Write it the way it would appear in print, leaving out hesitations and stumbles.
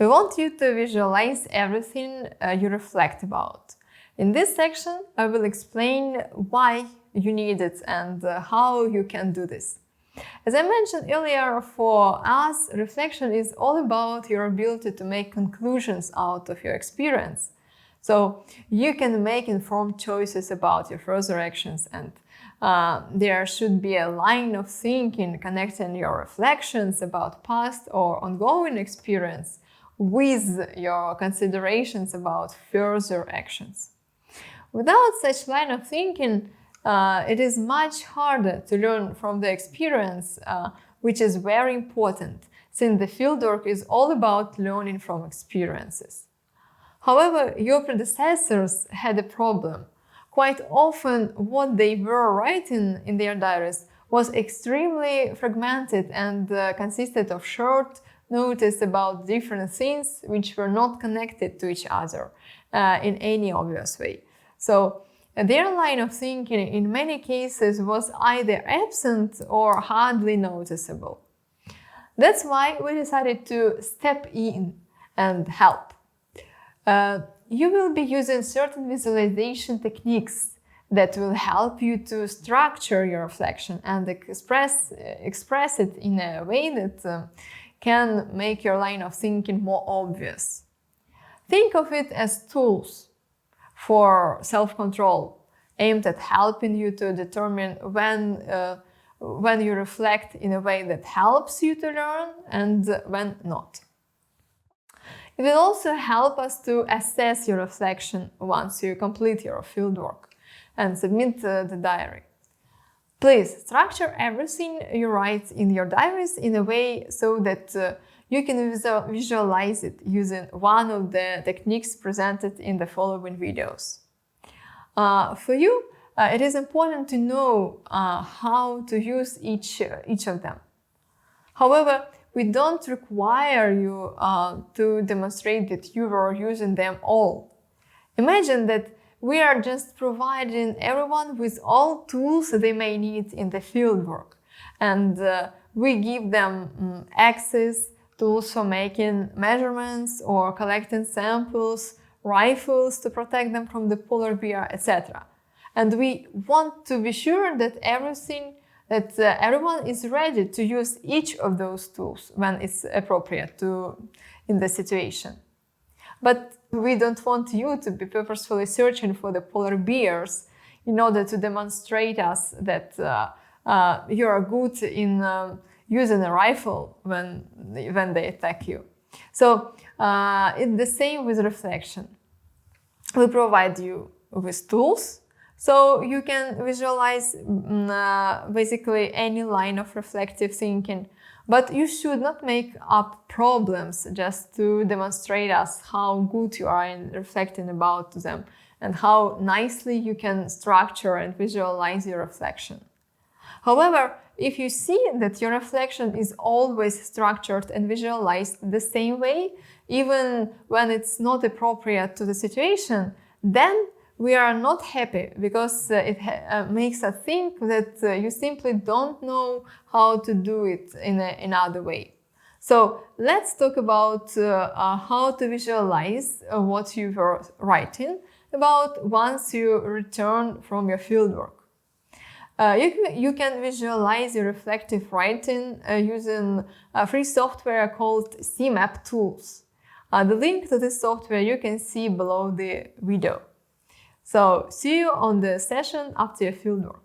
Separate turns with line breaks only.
We want you to visualize everything you reflect about. In this section, I will explain why you need it and how you can do this. As I mentioned earlier, for us, reflection is all about your ability to make conclusions out of your experience. So you can make informed choices about your further actions, and there should be a line of thinking connecting your reflections about past or ongoing experience with your considerations about further actions. Without such line of thinking, it is much harder to learn from the experience, which is very important, since the fieldwork is all about learning from experiences. However, your predecessors had a problem. Quite often, what they were writing in their diaries was extremely fragmented and consisted of short notices about different things which were not connected to each other in any obvious way. So, their line of thinking in many cases was either absent or hardly noticeable. That's why we decided to step in and help. You will be using certain visualization techniques that will help you to structure your reflection and express it in a way that can make your line of thinking more obvious. Think of it as tools for self-control, aimed at helping you to determine when you reflect in a way that helps you to learn and when not. It will also help us to assess your reflection once you complete your fieldwork and submit the diary. Please structure everything you write in your diaries in a way so that you can visualize it using one of the techniques presented in the following videos. For you, it is important to know how to use each of them. However, we don't require you to demonstrate that you were using them all. Imagine that we are just providing everyone with all tools they may need in the fieldwork, and we give them access, tools for making measurements or collecting samples, rifles to protect them from the polar bear, etc. And we want to be sure that everyone is ready to use each of those tools when it's appropriate in the situation. But we don't want you to be purposefully searching for the polar bears in order to demonstrate us that you are good in using a rifle when they attack you. So it's the same with reflection. We provide you with tools so you can visualize basically any line of reflective thinking, but you should not make up problems just to demonstrate us how good you are in reflecting about them and how nicely you can structure and visualize your reflection. However, if you see that your reflection is always structured and visualized the same way, even when it's not appropriate to the situation, then we are not happy because it makes us think that you simply don't know how to do it in another way. So let's talk about how to visualize what you were writing about once you return from your fieldwork. You can visualize your reflective writing using free software called CMAP Tools. The link to this software you can see below the video. So see you on the session after your fieldwork.